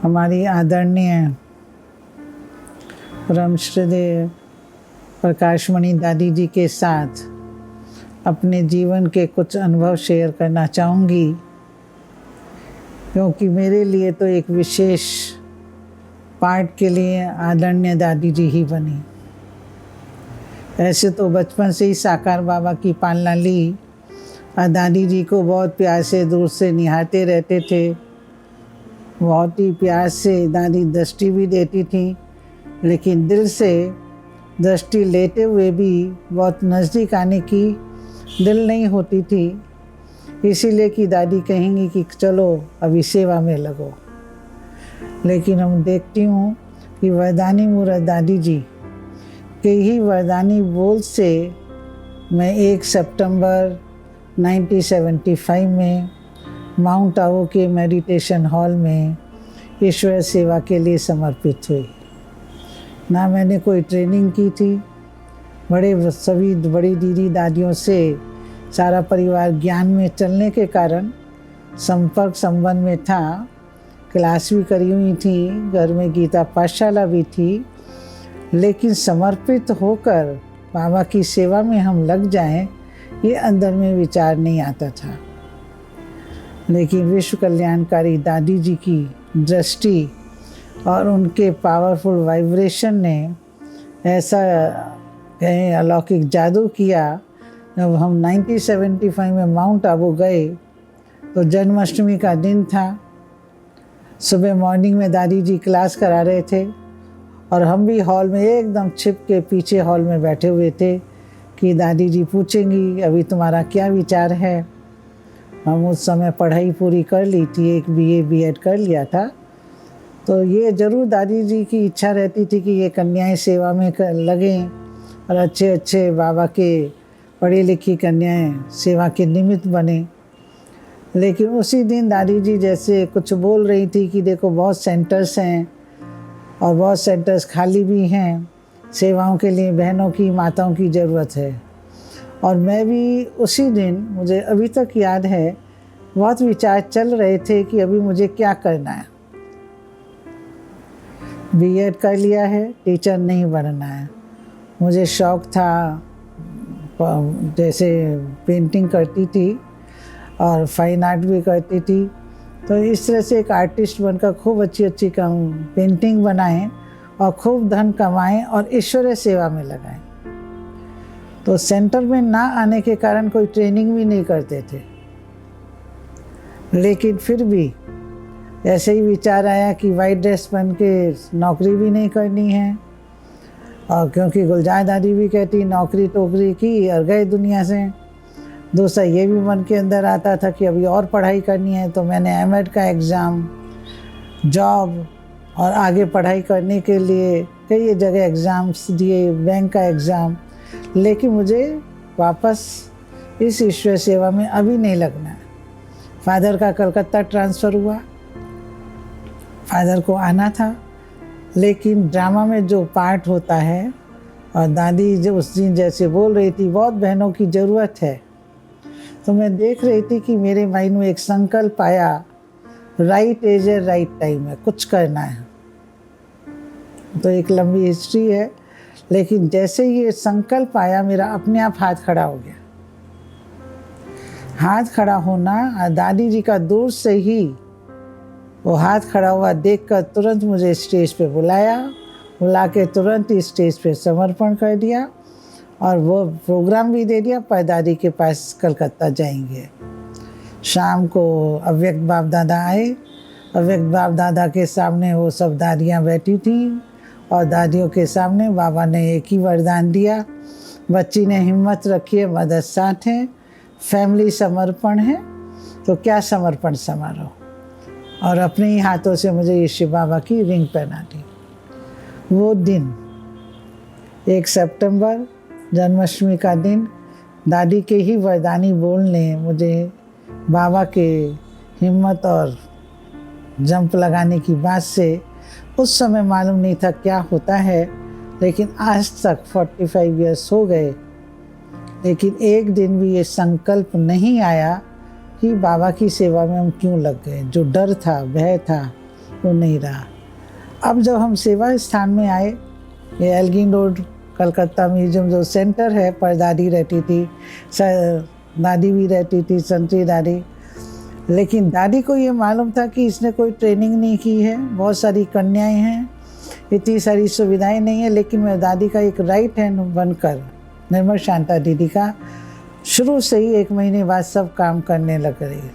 हमारी आदरणीय परम श्रद्धेय प्रकाशमणि दादी जी के साथ अपने जीवन के कुछ अनुभव शेयर करना चाहूँगी, क्योंकि मेरे लिए तो एक विशेष पार्ट के लिए आदरणीय दादी जी ही बनी। ऐसे तो बचपन से ही साकार बाबा की पालना ली और दादी जी को बहुत प्यार से दूर से निहारते रहते थे। बहुत ही प्यार से दादी दृष्टि भी देती थी, लेकिन दिल से दृष्टि लेते हुए भी बहुत नज़दीक आने की दिल नहीं होती थी, इसीलिए कि दादी कहेंगी कि चलो अभी सेवा में लगो। लेकिन हम देखती हूँ कि वरदानी मूर्त दादी जी के ही वरदानी बोल से मैं 1 सितंबर 1975 में माउंट आबू के मेडिटेशन हॉल में ईश्वर सेवा के लिए समर्पित हुई। ना मैंने कोई ट्रेनिंग की थी, सभी बड़ी दीदी दादियों से सारा परिवार ज्ञान में चलने के कारण संपर्क संबंध में था। क्लास भी करी हुई थी, घर में गीता पाठशाला भी थी, लेकिन समर्पित होकर बाबा की सेवा में हम लग जाएं, ये अंदर में विचार नहीं आता था। लेकिन विश्व कल्याणकारी दादी जी की दृष्टि और उनके पावरफुल वाइब्रेशन ने ऐसा कहें अलौकिक जादू किया। जब हम 1975 में माउंट आबू गए तो जन्माष्टमी का दिन था। सुबह मॉर्निंग में दादी जी क्लास करा रहे थे और हम भी हॉल में एकदम छिप के पीछे हॉल में बैठे हुए थे कि दादी जी पूछेंगी अभी तुम्हारा क्या विचार है। हम उस समय पढ़ाई पूरी कर ली थी, एक BA B.Ed कर लिया था। तो ये ज़रूर दादी जी की इच्छा रहती थी कि ये कन्याएं सेवा में लगें और अच्छे अच्छे बाबा के पढ़ी लिखी कन्याएं सेवा के निमित्त बने। लेकिन उसी दिन दादी जी जैसे कुछ बोल रही थी कि देखो बहुत सेंटर्स हैं और बहुत सेंटर्स खाली भी हैं, सेवाओं के लिए बहनों की माताओं की ज़रूरत है। और मैं भी उसी दिन, मुझे अभी तक याद है, बहुत विचार चल रहे थे कि अभी मुझे क्या करना है। B.Ed कर लिया है, टीचर नहीं बनना है। मुझे शौक़ था, जैसे पेंटिंग करती थी और फाइन आर्ट भी करती थी, तो इस तरह से एक आर्टिस्ट बनकर खूब अच्छी अच्छी पेंटिंग बनाएं और खूब धन कमाएं और ईश्वरीय सेवा में लगाएं। तो सेंटर में ना आने के कारण कोई ट्रेनिंग भी नहीं करते थे, लेकिन फिर भी ऐसे ही विचार आया कि वाइट ड्रेस पहन के नौकरी भी नहीं करनी है। और क्योंकि गुलजार दादी भी कहती नौकरी टोकरी की और गए दुनिया से। दूसरा ये भी मन के अंदर आता था कि अभी और पढ़ाई करनी है, तो मैंने M.Ed का एग्ज़ाम, जॉब और आगे पढ़ाई करने के लिए कई जगह एग्ज़ाम्स दिए, बैंक का एग्ज़ाम। लेकिन मुझे वापस इस ईश्वर सेवा में अभी नहीं लगना है। फादर का कलकत्ता ट्रांसफ़र हुआ, फादर को आना था, लेकिन ड्रामा में जो पार्ट होता है, और दादी जो उस दिन जैसे बोल रही थी बहुत बहनों की ज़रूरत है, तो मैं देख रही थी कि मेरे माइंड में एक संकल्प आया, राइट एज है, राइट टाइम है, कुछ करना है। तो एक लंबी हिस्ट्री है, लेकिन जैसे ही ये संकल्प आया मेरा अपने आप हाथ खड़ा हो गया। हाथ खड़ा होना, दादी जी का दूर से ही वो हाथ खड़ा हुआ देखकर तुरंत मुझे स्टेज पे बुला के तुरंत ही स्टेज पे समर्पण कर दिया और वो प्रोग्राम भी दे दिया, पर दादी के पास कलकत्ता जाएंगे। शाम को अव्यक्त बाप दादा आए। अव्यक्त बाप दादा के सामने वो सब दादियाँ बैठी थी और दादियों के सामने बाबा ने एक ही वरदान दिया, बच्ची ने हिम्मत रखी है, मदद साथ है, फैमिली समर्पण है, तो क्या समर्पण समारोह। और अपने ही हाथों से मुझे ये शिव बाबा की रिंग पहना दी। वो दिन 1 सितंबर जन्माष्टमी का दिन, दादी के ही वरदानी बोल ने मुझे बाबा के हिम्मत और जंप लगाने की बात से, उस समय मालूम नहीं था क्या होता है, लेकिन आज तक 45 ईयर्स हो गए, लेकिन एक दिन भी ये संकल्प नहीं आया कि बाबा की सेवा में हम क्यों लग गए। जो डर था, भय था, वो नहीं रहा। अब जब हम सेवा स्थान में आए, ये एल्गिन रोड कलकत्ता म्यूजियम जो सेंटर है, पर दादी रहती थी, दादी भी रहती थी, संतरी दादी। लेकिन दादी को ये मालूम था कि इसने कोई ट्रेनिंग नहीं की है, बहुत सारी कन्याएं हैं, इतनी सारी सुविधाएं नहीं है, लेकिन मैं दादी का एक राइट हैंड बनकर निर्मल शांता दीदी का शुरू से ही 1 महीने बाद सब काम करने लग रही थी।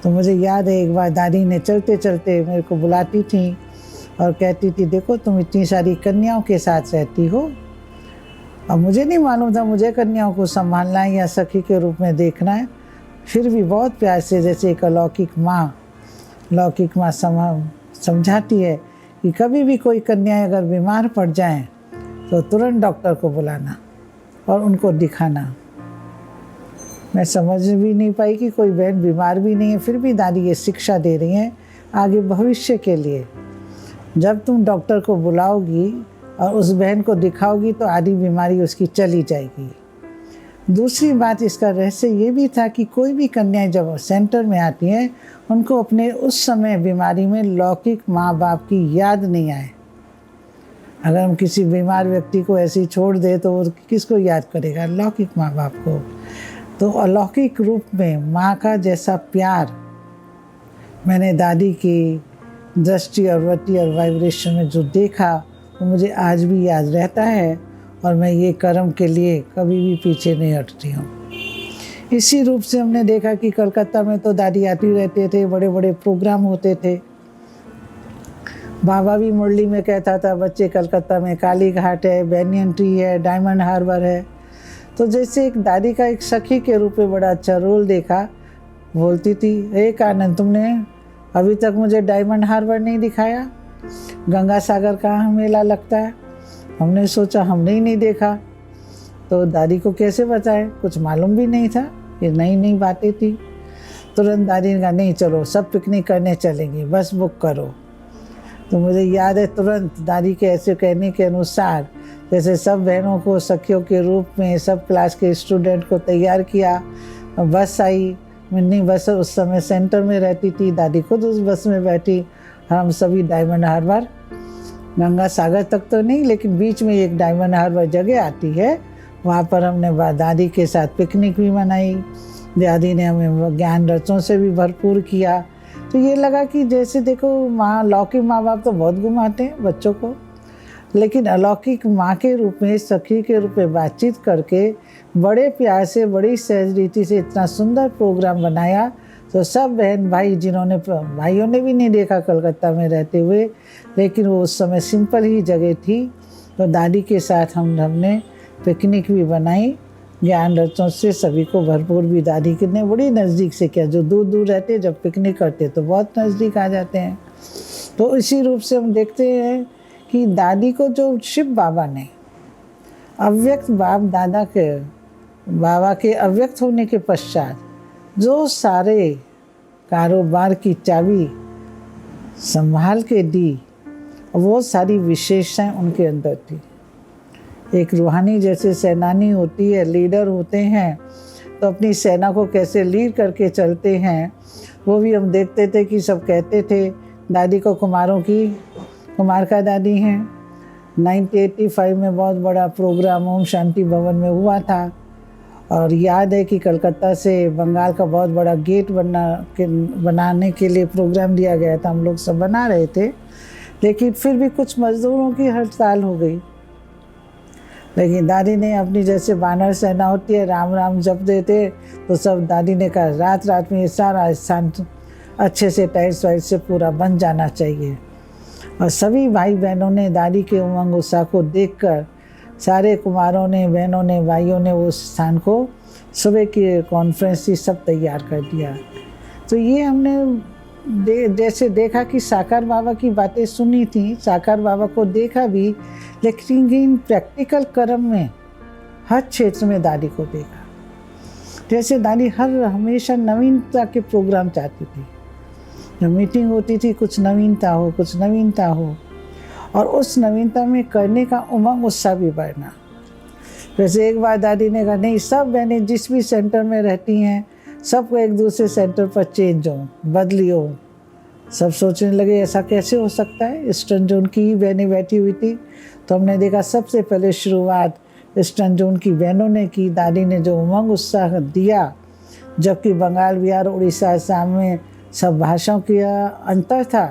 तो मुझे याद है एक बार दादी ने चलते चलते मेरे को बुलाती थी और कहती थी, देखो तुम इतनी सारी कन्याओं के साथ रहती हो। अब मुझे नहीं मालूम था मुझे कन्याओं को संभालना है या सखी के रूप में देखना है, फिर भी बहुत प्यार से, जैसे एक अलौकिक माँ समझाती है कि कभी भी कोई कन्या अगर बीमार पड़ जाए तो तुरंत डॉक्टर को बुलाना और उनको दिखाना। मैं समझ भी नहीं पाई कि कोई बहन बीमार भी नहीं है, फिर भी दादी ये शिक्षा दे रही हैं आगे भविष्य के लिए। जब तुम डॉक्टर को बुलाओगी और उस बहन को दिखाओगी तो आधी बीमारी उसकी चली जाएगी। दूसरी बात, इसका रहस्य ये भी था कि कोई भी कन्याएं जब सेंटर में आती हैं, उनको अपने उस समय बीमारी में लौकिक माँ बाप की याद नहीं आए। अगर हम किसी बीमार व्यक्ति को ऐसे ही छोड़ दे तो वो किसको याद करेगा? लौकिक माँ बाप को। तो अलौकिक रूप में माँ का जैसा प्यार मैंने दादी की दृष्टि और वृत्ति और वाइब्रेशन में जो देखा, वो मुझे आज भी याद रहता है और मैं ये कर्म के लिए कभी भी पीछे नहीं हटती हूँ। इसी रूप से हमने देखा कि कलकत्ता में तो दादी आती रहते थे, बड़े बड़े प्रोग्राम होते थे। बाबा भी मुरली में कहता था, बच्चे कलकत्ता में काली घाट है, बैनियन ट्री है, डायमंड हार्बर है। तो जैसे एक दादी का एक सखी के रूप में बड़ा अच्छा रोल देखा। बोलती थी, एक आनंद, तुमने अभी तक मुझे डायमंड हार्बर नहीं दिखाया, गंगा सागर कहाँ मेला लगता है। हमने सोचा हमने ही नहीं देखा, तो दादी को कैसे बताएं, कुछ मालूम भी नहीं था, ये नई नई बातें थी। तुरंत दादी ने कहा, नहीं चलो सब पिकनिक करने चलेंगे, बस बुक करो। तो मुझे याद है तुरंत दादी के ऐसे कहने के अनुसार जैसे सब बहनों को सखियों के रूप में सब क्लास के स्टूडेंट को तैयार किया। बस आई, मिन्नी बस उस समय सेंटर में रहती थी, दादी खुद उस बस में बैठी। हम सभी डायमंड हार्बर, गंगा सागर तक तो नहीं, लेकिन बीच में एक डायमंड हार्बर जगह आती है, वहाँ पर हमने दादी के साथ पिकनिक भी मनाई। दादी ने हमें ज्ञान रचों से भी भरपूर किया। तो ये लगा कि जैसे देखो माँ, लौकिक माँ बाप तो बहुत घुमाते हैं बच्चों को, लेकिन अलौकिक माँ के रूप में, सखी के रूप में बातचीत करके बड़े प्यार से, बड़ी सहज रीति से इतना सुंदर प्रोग्राम बनाया। तो सब बहन भाई, जिन्होंने, भाइयों ने भी नहीं देखा कलकत्ता में रहते हुए, लेकिन वो उस समय सिंपल ही जगह थी, तो दादी के साथ हमने पिकनिक भी बनाई। ज्ञान रचों से सभी को भरपूर भी दादी ने बड़ी नज़दीक से किया। जो दूर दूर रहते जब पिकनिक करते तो बहुत नज़दीक आ जाते हैं। तो इसी रूप से हम देखते हैं कि दादी को जो शिव बाबा ने अव्यक्त बाबा के अव्यक्त होने के पश्चात जो सारे कारोबार की चाबी संभाल के दी, वो सारी विशेषताएं उनके अंदर थी। एक रूहानी जैसे सेनानी होती है, लीडर होते हैं, तो अपनी सेना को कैसे लीड करके चलते हैं, वो भी हम देखते थे कि सब कहते थे। दादी को कुमार का दादी हैं। 1985 में बहुत बड़ा प्रोग्राम ओम शांति भवन में हुआ था, और याद है कि कलकत्ता से बंगाल का बहुत बड़ा गेट बनाने के लिए प्रोग्राम दिया गया था। हम लोग सब बना रहे थे, लेकिन फिर भी कुछ मजदूरों की हड़ताल हो गई। लेकिन दादी ने अपनी, जैसे बानर सेना होती है, राम राम जप देते, तो सब दादी ने कहा रात रात में ये सारा स्थान अच्छे से टाइल्स वाइल्स से पूरा बन जाना चाहिए। और सभी भाई बहनों ने दादी के उमंग उत्साह को देखकर, सारे कुमारों ने, बहनों ने, भाइयों ने उस स्थान को सुबह की कॉन्फ्रेंस से सब तैयार कर दिया। तो ये हमने जैसे देखा कि साकार बाबा की बातें सुनी थी, साकार बाबा को देखा भी, लेकिन इन प्रैक्टिकल कर्म में हर क्षेत्र में दादी को देखा। जैसे दादी हमेशा नवीनता के प्रोग्राम चाहती थी। जब मीटिंग होती थी, कुछ नवीनता हो, और उस नवीनता में करने का उमंग उत्साह भी बढ़ना। जैसे एक बार दादी ने कहा, नहीं, सब बहनें जिस भी सेंटर में रहती हैं, सबको एक दूसरे सेंटर पर चेंज हो, बदली हो, सब सोचने लगे ऐसा कैसे हो सकता है, ईस्टर्न जोन की ही बहनें बैठी हुई थी। तो हमने देखा सबसे पहले शुरुआत ईस्टर्न जोन की बहनों ने की। दादी ने जो उमंग उत्साह दिया, जबकि बंगाल, बिहार, उड़ीसा, असम में सब भाषाओं का अंतर था,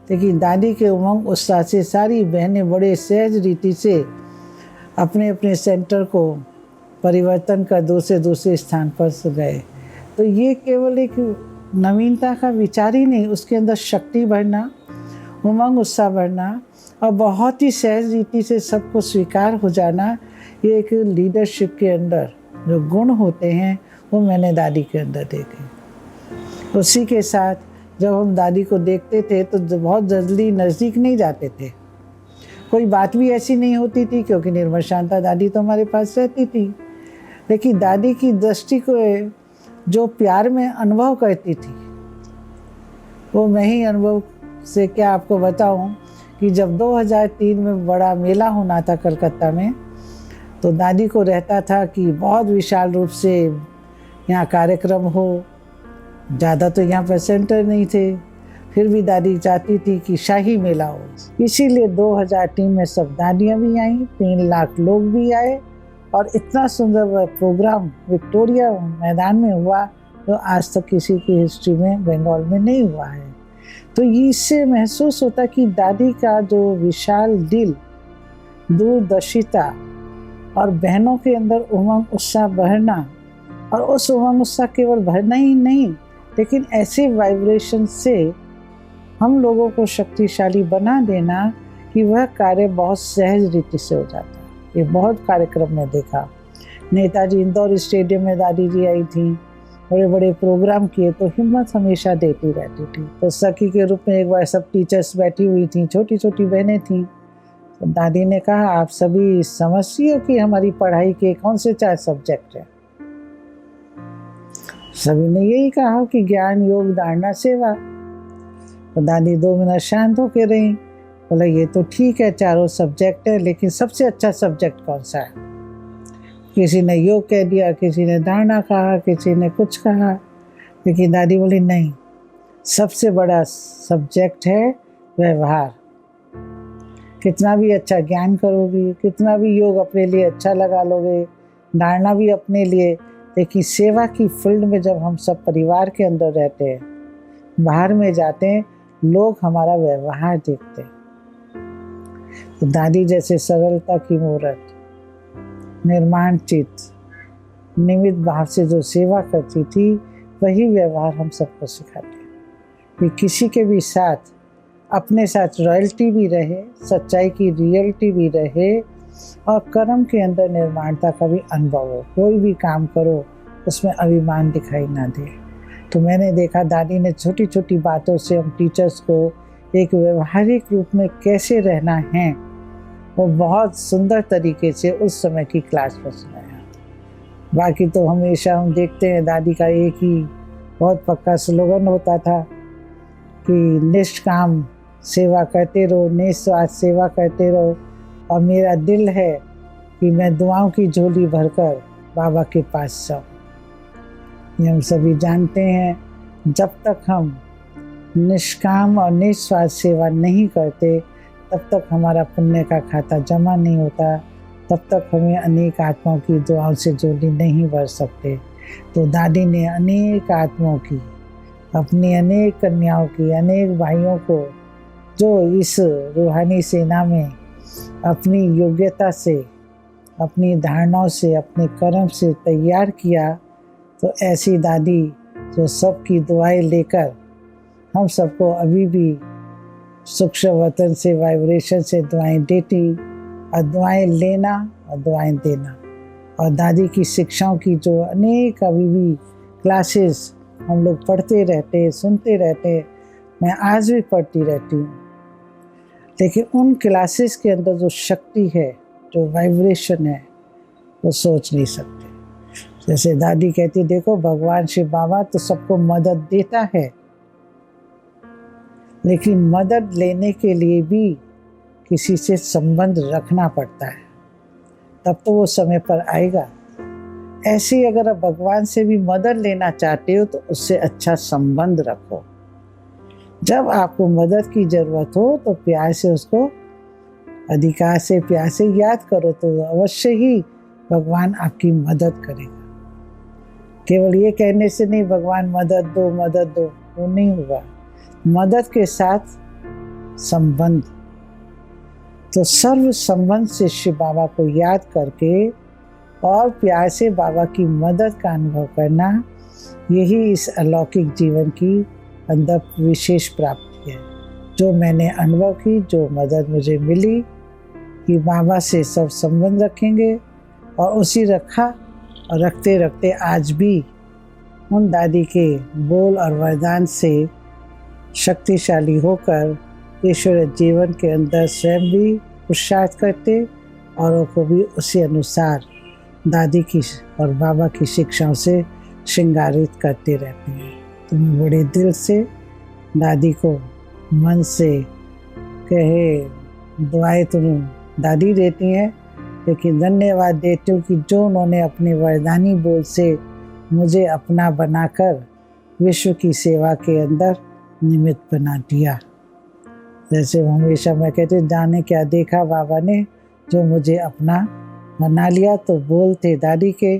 लेकिन दादी के उमंग उत्साह से सारी बहनें बड़े सहज रीति से अपने अपने सेंटर को परिवर्तन कर दूसरे स्थान पर गए। तो ये केवल एक नवीनता का विचार ही नहीं, उसके अंदर शक्ति बढ़ना, उमंग उत्साह बढ़ना और बहुत ही सहज रीति से सबको स्वीकार हो जाना, ये एक लीडरशिप के अंदर जो गुण होते हैं वो मैंने दादी के अंदर देखे। उसी के साथ जब हम दादी को देखते थे तो बहुत जल्दी नज़दीक नहीं जाते थे, कोई बात भी ऐसी नहीं होती थी क्योंकि निर्मल शांता दादी तो हमारे पास रहती थी। लेकिन दादी की दृष्टि को जो प्यार में अनुभव करती थी, वो मैं ही अनुभव से क्या आपको बताऊं कि जब 2003 में बड़ा मेला होना था कलकत्ता में, तो दादी को रहता था कि बहुत विशाल रूप से यहाँ कार्यक्रम हो। ज़्यादा तो यहाँ पर सेंटर नहीं थे, फिर भी दादी चाहती थी कि शाही मेला हो। इसीलिए 2003 में सब दादियाँ भी आईं, 3 लाख लोग भी आए और इतना सुंदर प्रोग्राम विक्टोरिया मैदान में हुआ जो आज तक किसी की हिस्ट्री में बंगाल में नहीं हुआ है। तो इससे महसूस होता कि दादी का जो विशाल दिल, दूरदर्शिता और बहनों के अंदर उमंग उत्साह बढ़ना, और उस उमंग उत्साह केवल भरना ही नहीं, लेकिन ऐसे वाइब्रेशन से हम लोगों को शक्तिशाली बना देना कि वह कार्य बहुत सहज रीति से हो जाता है। ये बहुत कार्यक्रम में देखा। नेताजी इंदौर स्टेडियम में दादी जी आई थी, बड़े बड़े प्रोग्राम किए, तो हिम्मत हमेशा देती रहती थी। तो सखी के रूप में एक बार सब टीचर्स बैठी हुई थी, छोटी छोटी बहनें थीं। तो दादी ने कहा, आप सभी समझती हो कि हमारी पढ़ाई के कौन से 4 सब्जेक्ट हैं? सभी ने यही कहा कि ज्ञान, योग, धारणा, सेवा। तो दादी 2 मिनट शांत होकर रही। बोला, ये तो ठीक है 4 सब्जेक्ट है, लेकिन सबसे अच्छा सब्जेक्ट कौन सा है? किसी ने योग कह दिया, किसी ने धारणा कहा, किसी ने कुछ कहा, लेकिन दादी बोली नहीं, सबसे बड़ा सब्जेक्ट है व्यवहार। कितना भी अच्छा ज्ञान करोगी, कितना भी योग अपने लिए अच्छा लगा लोगे, धारणा भी अपने लिए, लेकिन सेवा की फील्ड में जब हम सब परिवार के अंदर रहते हैं, बाहर में जाते हैं, लोग हमारा व्यवहार देखते हैं। तो दादी जैसे सरलता की मूर्त, निर्माण चित्त, निमित्त भाव से जो सेवा करती थी, वही व्यवहार हम सबको सिखाते हैं कि किसी के भी साथ, अपने साथ रॉयल्टी भी रहे, सच्चाई की रियलिटी भी रहे और कर्म के अंदर निर्माणता का भी अनुभव हो। कोई भी काम करो उसमें अभिमान दिखाई ना दे। तो मैंने देखा दादी ने छोटी छोटी बातों से हम टीचर्स को एक व्यवहारिक रूप में कैसे रहना है, वो बहुत सुंदर तरीके से उस समय की क्लास में सुनाया। बाकी तो हमेशा हम देखते हैं दादी का एक ही बहुत पक्का स्लोगन होता था कि निष्काम सेवा करते रहो, निस्वार्थ सेवा करते रहो, और मेरा दिल है कि मैं दुआओं की झोली भरकर बाबा के पास जाऊँ। ये हम सभी जानते हैं, जब तक हम निष्काम और निस्वार्थ सेवा नहीं करते, तब तक हमारा पुण्य का खाता जमा नहीं होता, तब तक हमें अनेक आत्माओं की दुआओं से झोली नहीं भर सकते। तो दादी ने अनेक आत्माओं की, अपनी अनेक कन्याओं की, अनेक भाइयों को जो इस रूहानी सेना में अपनी योग्यता से, अपनी धारणाओं से, अपने कर्म से तैयार किया, तो ऐसी दादी जो सबकी दुआएं लेकर हम सबको अभी भी सूक्ष्म वतन से, वाइब्रेशन से दुआएं देती, और दुआएं लेना और दुआएं देना। और दादी की शिक्षाओं की जो अनेक अभी भी क्लासेस हम लोग पढ़ते रहते, सुनते रहते, मैं आज भी पढ़ती रहती हूँ, लेकिन उन क्लासेस के अंदर जो शक्ति है, जो वाइब्रेशन है, वो सोच नहीं सकते। जैसे दादी कहती, देखो भगवान शिव बाबा तो सबको मदद देता है, लेकिन मदद लेने के लिए भी किसी से संबंध रखना पड़ता है, तब तो वो समय पर आएगा। ऐसे ही अगर आप भगवान से भी मदद लेना चाहते हो तो उससे अच्छा संबंध रखो। जब आपको मदद की ज़रूरत हो तो प्यार से उसको, अधिकार से, प्यार से याद करो तो अवश्य ही भगवान आपकी मदद करेगा। केवल ये कहने से नहीं भगवान मदद दो, वो नहीं होगा। मदद के साथ संबंध, तो सर्व संबंध से शिव बाबा को याद करके और प्यार से बाबा की मदद का अनुभव करना, यही इस अलौकिक जीवन की अंदर विशेष प्राप्ति है। जो मैंने अनुभव की, जो मदद मुझे मिली कि बाबा से सब संबंध रखेंगे, और उसी रखा और रखते रखते आज भी उन दादी के बोल और वरदान से शक्तिशाली होकर ईश्वर जीवन के अंदर स्वयं भी पुरुषार्थ करते, औरों को भी उसी अनुसार दादी की और बाबा की शिक्षाओं से श्रृंगारित करते रहते हैं। तो मैं बड़े दिल से दादी को मन से कहे दुआएं तो दादी देती हैं, लेकिन धन्यवाद देती हूँ कि जो उन्होंने अपने वरदानी बोल से मुझे अपना बनाकर विश्व की सेवा के अंदर निमित्त बना दिया। जैसे हमेशा मैं कहती हूँ, जाने क्या देखा बाबा ने जो मुझे अपना बना लिया। तो बोल थे दादी के,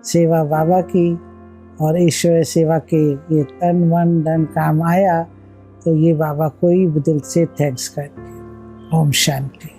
सेवा बाबा की, और ईश्वर सेवा के ये तन मन धन काम आया, तो ये बाबा को ही दिल से थैंक्स करते। ओम शांति।